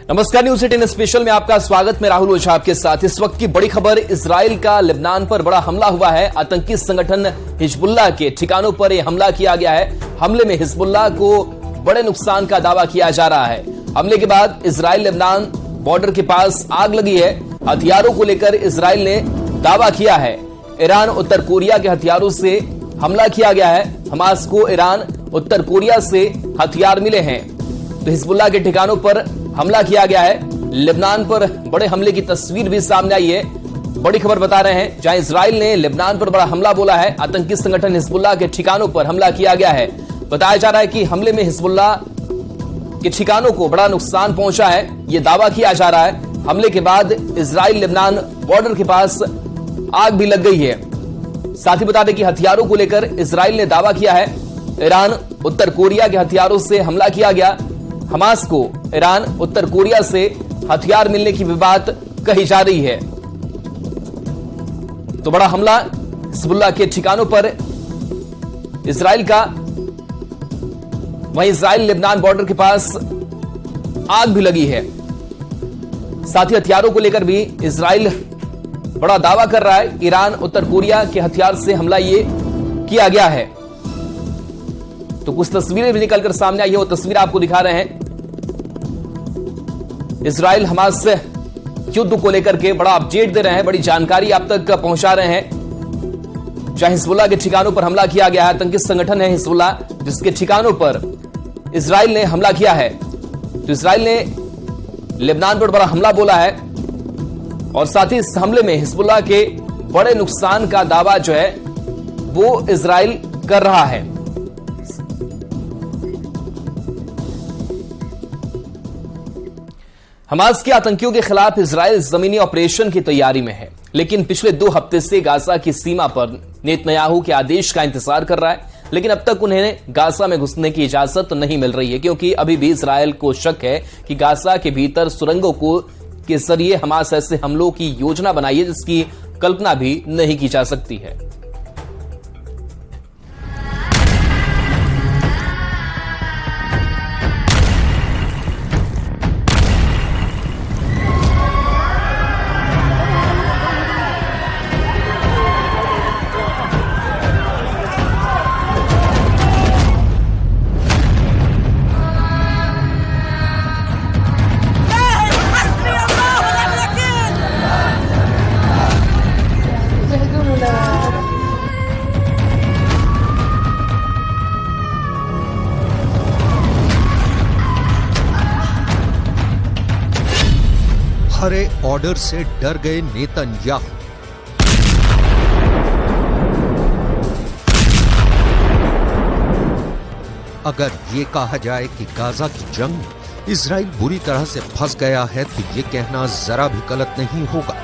नमस्कार, news 18 special में आपका स्वागत। मैं राहुल ओझा आपके साथ। इस वक्त की बड़ी खबर, इजराइल का लेबनान पर बड़ा हमला हुआ है। आतंकी संगठन हिजबुल्लाह के ठिकानों पर यह हमला किया गया है। हमले में हिजबुल्लाह को बड़े नुकसान का दावा किया जा रहा है। हमले के बाद इजराइल लेबनान बॉर्डर के पास आग लगी है। हथियारों को लेकर इजराइल ने दावा किया है। ईरान उत्तर कोरिया के हथियारों से हमला किया गया है। हमास को ईरान उत्तर कोरिया से हथियार मिले हैं, तो हिजबुल्लाह के ठिकानों पर हमला किया गया है। लेबनान पर बड़े हमले की तस्वीर भी सामने आई है। बड़ी खबर बता रहे हैं, जहां इजराइल ने लेबनान पर बड़ा हमला बोला है। आतंकी संगठन हिजबुल्लाह के ठिकानों पर हमला किया गया है। बताया जा रहा है कि हमले में हिजबुल्लाह के ठिकानों को बड़ा नुकसान पहुंचा है, यह दावा किया जा रहा है। हमले के बाद इजराइल लेबनान बॉर्डर के पास आग भी लग गई है। साथ ही बता दें कि हथियारों को लेकर इजराइल ने दावा किया है। ईरान उत्तर कोरिया के हथियारों से हमला किया गया। हमास को ईरान उत्तर कोरिया से हथियार मिलने की भी बात कही जा रही है। तो बड़ा हमला हिजबुल्लाह के ठिकानों पर इजराइल का। वहीं इजराइल लेबनान बॉर्डर के पास आग भी लगी है। साथ ही हथियारों को लेकर भी इजराइल बड़ा दावा कर रहा है। ईरान उत्तर कोरिया के हथियार से हमला ये किया गया है। तो कुछ तस्वीरें भी निकलकर सामने आई है, वो तस्वीर आपको दिखा रहे हैं। इजराइल हमास से युद्ध को लेकर के बड़ा अपडेट दे रहे हैं, बड़ी जानकारी आप तक पहुंचा रहे हैं। जहां हिजबुल्लाह के ठिकानों पर हमला किया गया है। आतंकी संगठन है हिजबुल्लाह, जिसके ठिकानों पर इजराइल ने हमला किया है। तो इजराइल ने लेबनान पर बड़ा हमला बोला है और साथ ही इस हमले में हिजबुल्लाह के बड़े नुकसान का दावा जो है वो इजराइल कर रहा है। हमास के आतंकियों के खिलाफ इजराइल जमीनी ऑपरेशन की तैयारी में है, लेकिन पिछले 2 हफ्ते से गाजा की सीमा पर नेतन्याहू के आदेश का इंतजार कर रहा है। लेकिन अब तक उन्हें गाजा में घुसने की इजाजत नहीं मिल रही है, क्योंकि अभी भी इजराइल को शक है कि गाजा के भीतर सुरंगों के जरिए हमास ऐसे हमलों की योजना बनाई है जिसकी कल्पना भी नहीं की जा सकती है। हरे ऑर्डर से डर गए नेतन्याहू। अगर ये कहा जाए कि गाजा की जंग में इजराइल बुरी तरह से फंस गया है, तो ये कहना जरा भी गलत नहीं होगा।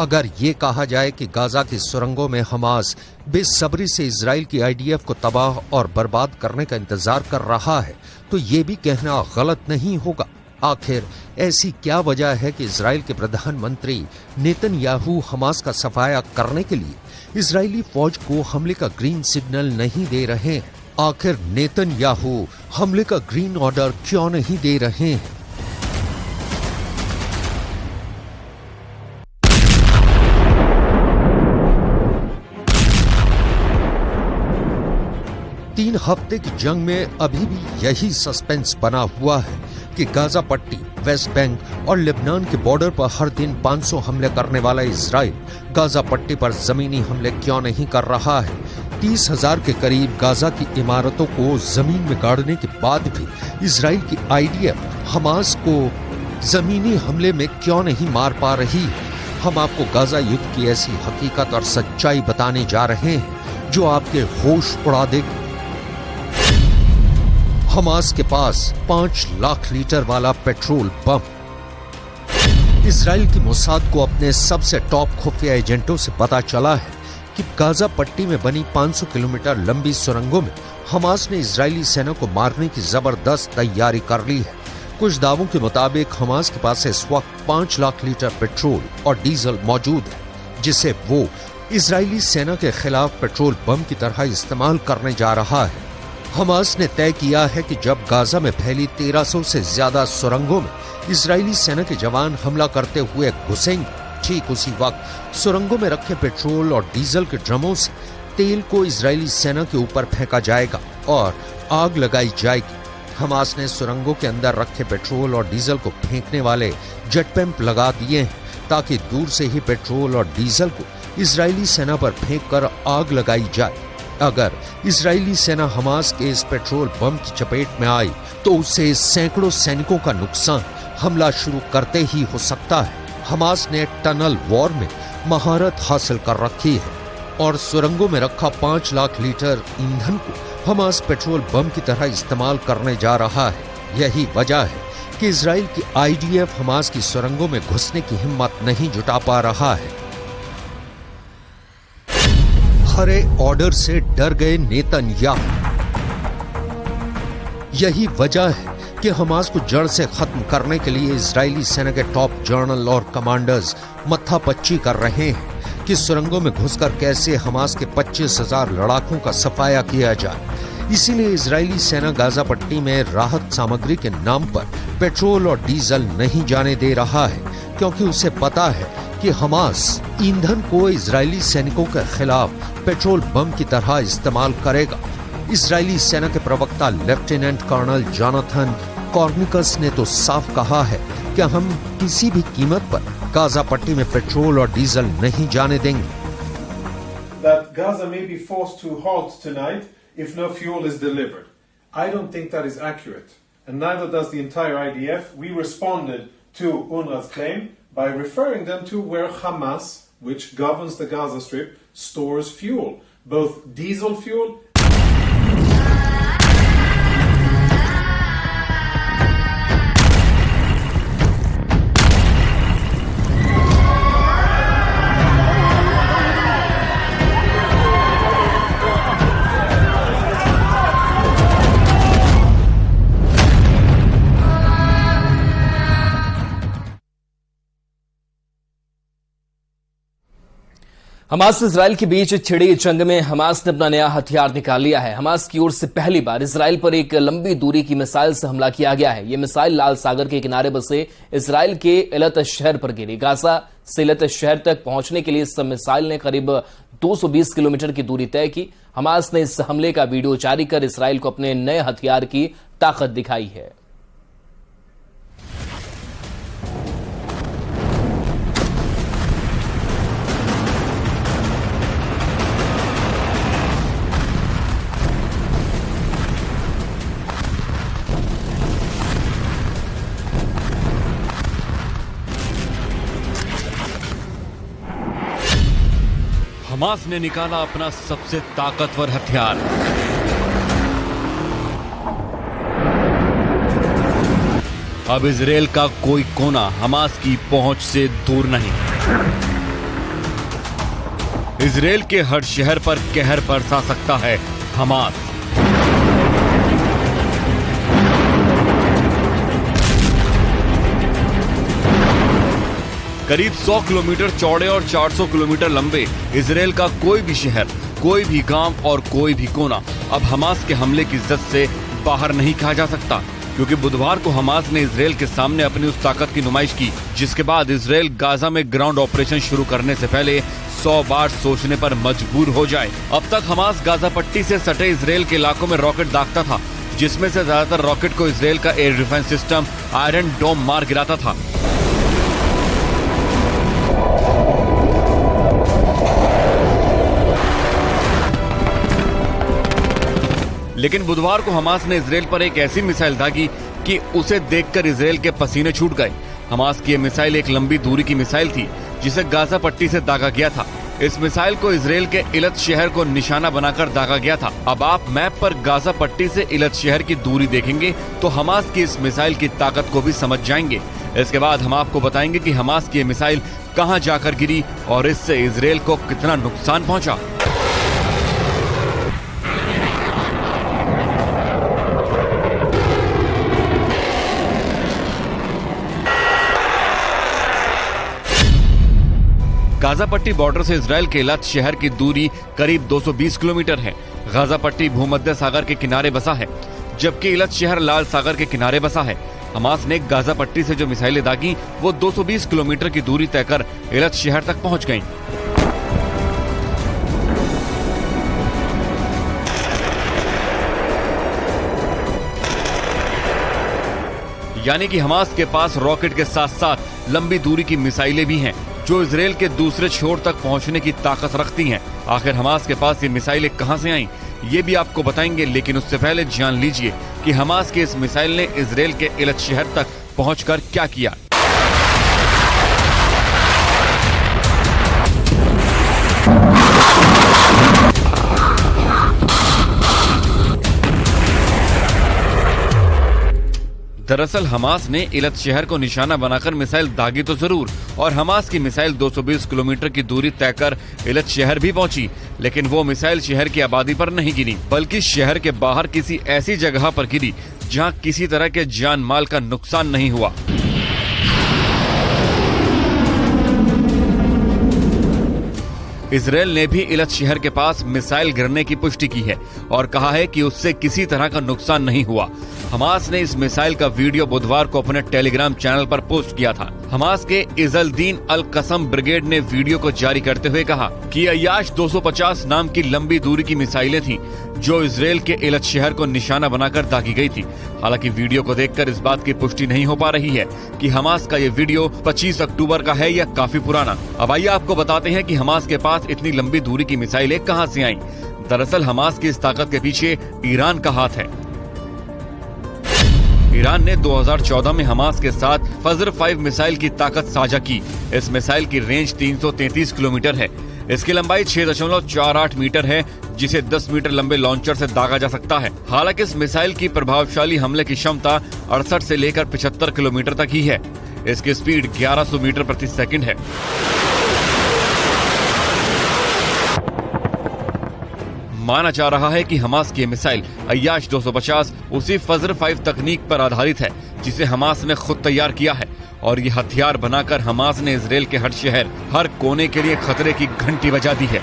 अगर ये कहा जाए कि गाजा की सुरंगों में हमास बेसब्री से इजराइल की आईडीएफ को तबाह और बर्बाद करने का इंतजार कर रहा है, तो ये भी कहना गलत नहीं होगा। आखिर ऐसी क्या वजह है कि इजराइल के प्रधानमंत्री नेतन्याहू हमास का सफाया करने के लिए इजरायली फौज को हमले का ग्रीन सिग्नल नहीं दे रहे हैं? आखिर नेतन्याहू हमले का ग्रीन ऑर्डर क्यों नहीं दे रहे हैं? तीन हफ्ते की जंग में अभी भी यही सस्पेंस बना हुआ है कि गाजा पट्टी, वेस्ट बैंक और लेबनान के बॉर्डर पर हर दिन 500 हमले करने वाला इजराइल गाजा पट्टी पर जमीनी हमले क्यों नहीं कर रहा है? 30,000 के करीब गाजा की इमारतों को जमीन में गाड़ने के बाद भी इजराइल की आईडीएफ हमास को जमीनी हमले में क्यों नहीं मार पा रही? हम आपको गाजा युद्ध की ऐसी हकीकत और सच्चाई बताने जा रहे हैं जो आपके होश उड़ा देगी। हमास के पास 5 लाख लीटर वाला पेट्रोल बम। इजराइल की मोसाद को अपने सबसे टॉप खुफिया एजेंटों से पता चला है कि गाजा पट्टी में बनी 500 किलोमीटर लंबी सुरंगों में हमास ने इजरायली सेना को मारने की जबरदस्त तैयारी कर ली है। कुछ दावों के मुताबिक हमास के पास इस वक्त 5 लाख लीटर पेट्रोल और डीजल मौजूद है, जिसे वो इजरायली सेना के खिलाफ पेट्रोल बम की तरह इस्तेमाल करने जा रहा है। हमास ने तय किया है कि जब गाजा में फैली 1300 से ज्यादा सुरंगों में इजरायली सेना के जवान हमला करते हुए घुसेंगे, ठीक उसी वक्त सुरंगों में रखे पेट्रोल और डीजल के ड्रमों से तेल को इजरायली सेना के ऊपर फेंका जाएगा और आग लगाई जाएगी। हमास ने सुरंगों के अंदर रखे पेट्रोल और डीजल को फेंकने वाले जेट पैम्प लगा दिए हैं ताकि दूर से ही पेट्रोल और डीजल को इजरायली सेना पर फेंककर आग लगाई जाए। अगर इजरायली सेना हमास के इस पेट्रोल बम की चपेट में आई तो उससे सैकड़ों सैनिकों का नुकसान हमला शुरू करते ही हो सकता है। हमास ने टनल वॉर में महारत हासिल कर रखी है और सुरंगों में रखा 5 लाख लीटर ईंधन को हमास पेट्रोल बम की तरह इस्तेमाल करने जा रहा है। यही वजह है कि इजराइल की आईडीएफ हमास की सुरंगों में घुसने की हिम्मत नहीं जुटा पा रहा है। हरे ऑर्डर से डर गए नेतन्याहू। यही वजह है कि हमास को जड़ से खत्म करने के लिए इजरायली सेना के टॉप जनरल और कमांडर्स मत्थापच्ची कर रहे हैं कि सुरंगों में घुसकर कैसे हमास के 25,000 लड़ाकों का सफाया किया जाए। इसीलिए इजरायली सेना गाजा पट्टी में राहत सामग्री के नाम पर पेट्रोल और डीजल नहीं जाने दे रहा है, क्योंकि उसे पता है कि हमास ईंधन को इजरायली सैनिकों के खिलाफ पेट्रोल बम की तरह इस्तेमाल करेगा। इजरायली सेना के प्रवक्ता लेफ्टिनेंट कर्नल जोनाथन कॉर्निकस ने तो साफ कहा है कि हम किसी भी कीमत पर गाजा पट्टी में पेट्रोल और डीजल नहीं जाने देंगे। That Gaza may be forced to halt tonight if no fuel is delivered. I don't think that is accurate, and neither does the entire IDF. We responded to UNRWA's claim by referring them to where Hamas, which governs the Gaza Strip, stores fuel, both diesel fuel. Hamas Israel के बीच छिड़ी जंग में Hamas ने अपना नया हथियार निकाल लिया है। हमास की ओर से पहली बार इजराइल पर एक लंबी दूरी की मिसाइल से हमला किया गया है। यह मिसाइल लाल सागर के किनारे बसे इजराइल के इलत शहर पर गिरी। गाजा से इलत शहर तक पहुंचने के लिए इस मिसाइल ने करीब 220 किलोमीटर की दूरी तय की। हमास ने इस हमले का वीडियो जारी कर इजराइल को अपने नए हथियार की ताकत दिखाई है। हमास ने निकाला अपना सबसे ताकतवर हथियार। अब इजराइल का कोई कोना हमास की पहुंच से दूर नहीं। इजराइल के हर शहर पर कहर बरसा सकता है हमास। करीब 100 किलोमीटर चौड़े और 400 किलोमीटर लंबे इजराइल का कोई भी शहर, कोई भी गांव और कोई भी कोना अब हमास के हमले की जद से बाहर नहीं कहा जा सकता, क्योंकि बुधवार को हमास ने इजराइल के सामने अपनी उस ताकत की नुमाइश की जिसके बाद इजराइल गाजा में ग्राउंड ऑपरेशन शुरू करने से पहले 100 बार सोचने पर मजबूर हो जाए। अब तक हमास गाजा पट्टी से सटे इजराइल के इलाकों में रॉकेट दागता था, जिसमें से ज्यादातर रॉकेट को इजराइल का एयर डिफेंस सिस्टम आयरन डोम मार गिराता था। लेकिन बुधवार को हमास ने इजराइल पर एक ऐसी मिसाइल दागी कि उसे देखकर इजराइल के पसीने छूट गए। हमास की यह मिसाइल एक लंबी दूरी की मिसाइल थी जिसे गाजा पट्टी से दागा गया था। इस मिसाइल को इजराइल के इलत शहर को निशाना बनाकर दागा गया था। अब आप मैप पर गाजा पट्टी से इलत शहर की दूरी देखेंगे तो हमास की इस मिसाइल की ताकत को भी समझ जाएंगे। इसके बाद हम आपको बताएंगे कि हमास की यह मिसाइल कहां जाकर गिरी और इससे इजराइल को कितना नुकसान पहुंचा। गाजा पट्टी बॉर्डर से इजराइल के इलात शहर की दूरी करीब 220 किलोमीटर है। गाजा पट्टी भूमध्य सागर के किनारे बसा है, जबकि इलत शहर लाल सागर के किनारे बसा है। हमास ने गाजा पट्टी से जो मिसाइलें दागी वो 220 किलोमीटर की दूरी तय कर इलत शहर तक पहुंच गईं। यानी कि हमास के पास रॉकेट के साथ साथ लंबी दूरी की मिसाइलें भी हैं, जो इजराइल के दूसरे छोर तक पहुंचने की ताकत रखती हैं। आखिर हमास के पास ये मिसाइलें कहां से आईं, ये भी आपको बताएंगे, लेकिन उससे पहले जान लीजिए कि हमास की इस मिसाइल ने इजराइल के इलत शहर तक पहुंचकर क्या किया। दरअसल हमास ने इलत शहर को निशाना बनाकर मिसाइल दागी तो जरूर, और हमास की मिसाइल 220 किलोमीटर की दूरी तय कर इलत शहर भी पहुंची, लेकिन वो मिसाइल शहर की आबादी पर नहीं गिरी, बल्कि शहर के बाहर किसी ऐसी जगह पर गिरी जहां किसी तरह के जान माल का नुकसान नहीं हुआ। इजराइल ने भी इलत शहर के पास मिसाइल गिरने की पुष्टि की है और कहा है कि उससे किसी तरह का नुकसान नहीं हुआ। हमास ने इस मिसाइल का वीडियो बुधवार को अपने टेलीग्राम चैनल पर पोस्ट किया था। हमास के इजलदीन अल कसम ब्रिगेड ने वीडियो को जारी करते हुए कहा कि अय्याश 250 नाम की लंबी दूरी की मिसाइलें थीं, जो इजराइल के इलत शहर को निशाना बनाकर दागी गई थी। हालांकि वीडियो को देखकर इस बात की पुष्टि नहीं हो पा रही है कि हमास का ये वीडियो 25 अक्टूबर का है या काफी पुराना। अब आइए आपको बताते हैं कि हमास के पास इतनी लंबी दूरी की मिसाइलें कहां से आईं। दरअसल हमास की इस ताकत के पीछे ईरान का हाथ है। ईरान ने 2014 में हमास के साथ फजर 5 मिसाइल की ताकत साझा की। इस मिसाइल की रेंज 333 किलोमीटर है। इसकी लंबाई 6.48 मीटर है, जिसे 10 मीटर लंबे लॉन्चर से दागा जा सकता है। हालांकि इस मिसाइल की प्रभावशाली हमले की क्षमता 68 से लेकर 75 किलोमीटर तक ही है। इसकी स्पीड 1100 मीटर प्रति सेकंड है। माना जा रहा है कि हमास की मिसाइल अय्याश 250 उसी फजर 5 तकनीक पर आधारित है, जिसे हमास ने खुद तैयार किया है, और ये हथियार बनाकर हमास ने इजराइल के हर शहर, हर कोने के लिए खतरे की घंटी बजा दी है।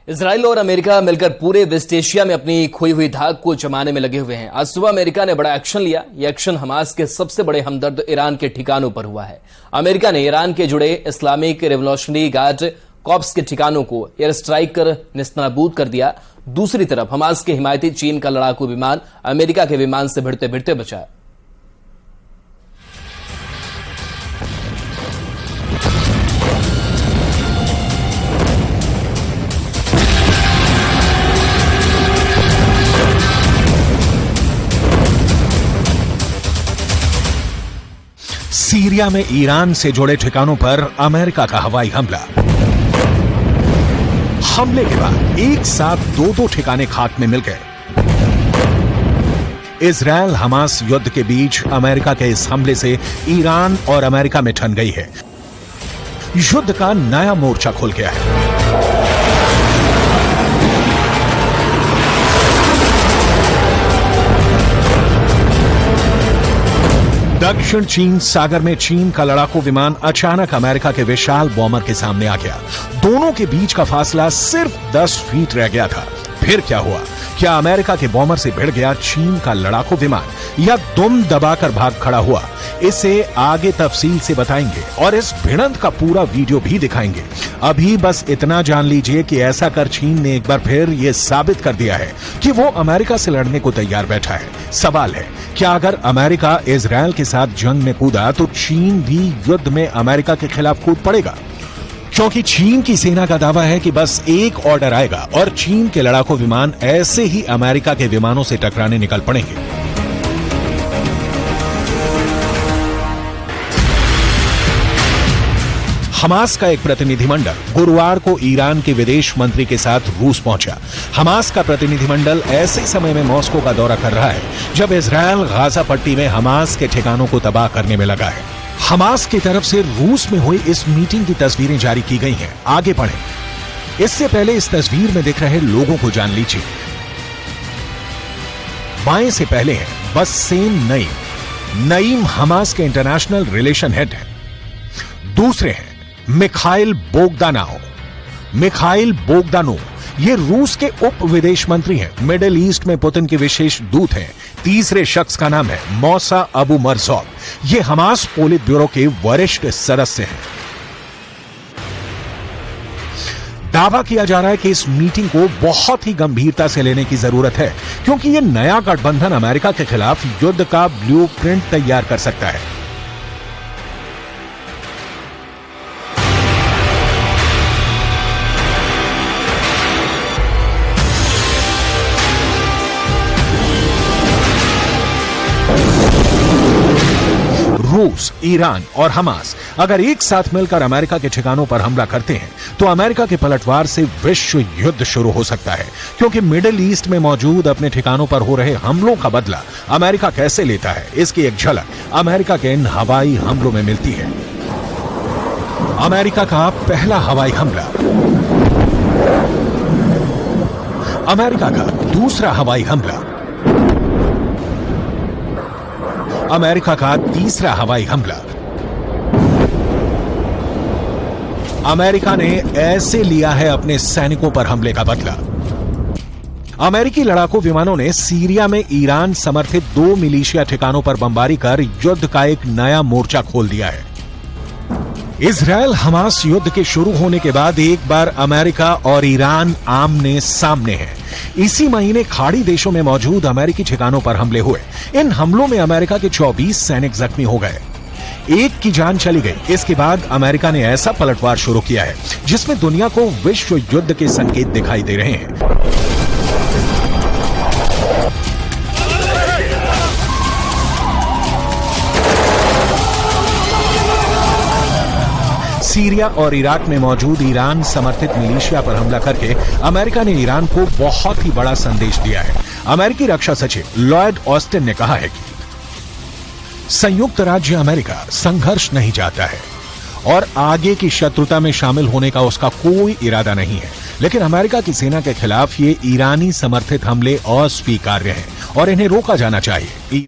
इजराइल और अमेरिका मिलकर पूरे वेस्ट एशिया में अपनी खोई हुई धाक को जमाने में लगे हुए हैं। आज सुबह अमेरिका ने बड़ा एक्शन लिया। यह एक्शन हमास के सबसे बड़े हमदर्द ईरान के ठिकानों पर हुआ है। अमेरिका ने ईरान के जुड़े इस्लामिक रेवोल्यूशनरी गार्ड कॉर्प्स के ठिकानों को एयर स्ट्राइक कर निस्तनाबूद कर दिया। दूसरी तरफ हमास के हिमायती चीन का लड़ाकू विमान अमेरिका के विमान से भिड़ते भिड़ते बचा। सीरिया में ईरान से जुड़े ठिकानों पर अमेरिका का हवाई हमला। हमले के बाद एक साथ दो ठिकाने खाक में मिल गए। इजराइल हमास युद्ध के बीच अमेरिका के इस हमले से ईरान और अमेरिका में ठन गई है। युद्ध का नया मोर्चा खुल गया है। दक्षिण चीन सागर में चीन का लड़ाकू विमान अचानक अमेरिका के विशाल बॉम्बर के सामने आ गया। दोनों के बीच का फासला सिर्फ 10 फीट रह गया था। फिर क्या हुआ? क्या अमेरिका के बॉम्बर से भिड़ गया चीन का लड़ाकू विमान या दुम दबाकर भाग खड़ा हुआ? इसे आगे तफसील से बताएंगे और इस भिड़ंत का पूरा वीडियो भी दिखाएंगे। अभी बस इतना जान लीजिए कि ऐसा कर चीन ने एक बार फिर यह साबित कर दिया है कि वो अमेरिका से लड़ने को तैयार बैठा है। सवाल है, क्या अगर अमेरिका इजराइल के साथ जंग में कूदा तो चीन भी युद्ध में अमेरिका के खिलाफ कूद पड़ेगा? क्योंकि चीन की सेना का दावा है कि बस एक ऑर्डर आएगा और चीन के लड़ाकू विमान ऐसे ही अमेरिका के विमानों से टकराने निकल पड़ेंगे। हमास का एक प्रतिनिधिमंडल गुरुवार को ईरान के विदेश मंत्री के साथ रूस पहुंचा। हमास का प्रतिनिधिमंडल ऐसे समय में मॉस्को का दौरा कर रहा है जब इजरायल गाजा पट्टी में हमास के ठिकानों को तबाह करने में लगा है। हमास की तरफ से रूस में हुई इस मीटिंग की तस्वीरें जारी की गई हैं। आगे पढ़ें। इससे पहले इस तस्वीर में दिख रहे लोगों को जान लीजिए। बाएं से पहले है बस्सेम नईम। नईम हमास के इंटरनेशनल रिलेशन हेड हैं। दूसरे हैं मिखाइल बोगदानोव। ये रूस के उप विदेश मंत्री हैं, मिडिल ईस्ट में पुतिन के विशेष दूत हैं। तीसरे शख्स का नाम है मौसा अबू मरजौक। ये हमास पोलित ब्यूरो के वरिष्ठ सदस्य हैं। दावा किया जा रहा है कि इस मीटिंग को बहुत ही गंभीरता से लेने की जरूरत है, क्योंकि यह नया गठबंधन अमेरिका के खिलाफ युद्ध का ब्लूप्रिंट तैयार कर सकता है। रूस, ईरान और हमास अगर एक साथ मिलकर अमेरिका के ठिकानों पर हमला करते हैं तो अमेरिका के पलटवार से विश्व युद्ध शुरू हो सकता है, क्योंकि मिडिल ईस्ट में मौजूद अपने ठिकानों पर हो रहे हमलों का बदला अमेरिका कैसे लेता है, इसकी एक झलक अमेरिका के इन हवाई हमलों में मिलती है। अमेरिका का पहला हवाई हमला, अमेरिका का दूसरा हवाई हमला, अमेरिका का तीसरा हवाई हमला। अमेरिका ने ऐसे लिया है अपने सैनिकों पर हमले का बदला। अमेरिकी लड़ाकू विमानों ने सीरिया में ईरान समर्थित 2 मिलिशिया ठिकानों पर बमबारी कर युद्ध का एक नया मोर्चा खोल दिया है। इजरायल हमास युद्ध के शुरू होने के बाद एक बार अमेरिका और ईरान आमने सामने हैं। इसी महीने खाड़ी देशों में मौजूद अमेरिकी ठिकानों पर हमले हुए। इन हमलों में अमेरिका के 24 सैनिक जख्मी हो गए, एक की जान चली गई। इसके बाद अमेरिका ने ऐसा पलटवार शुरू किया है जिसमें दुनिया को विश्व युद्ध के संकेत दिखाई दे रहे हैं। सीरिया और इराक में मौजूद ईरान समर्थित मिलिशिया पर हमला करके अमेरिका ने ईरान को बहुत ही बड़ा संदेश दिया है। अमेरिकी रक्षा सचिव लॉयड ऑस्टिन ने कहा है कि संयुक्त राज्य अमेरिका संघर्ष नहीं चाहता है और आगे की शत्रुता में शामिल होने का उसका कोई इरादा नहीं है, लेकिन अमेरिका की सेना के खिलाफ ये ईरानी समर्थित हमले अस्वीकार्य हैं और इन्हें रोका जाना चाहिए।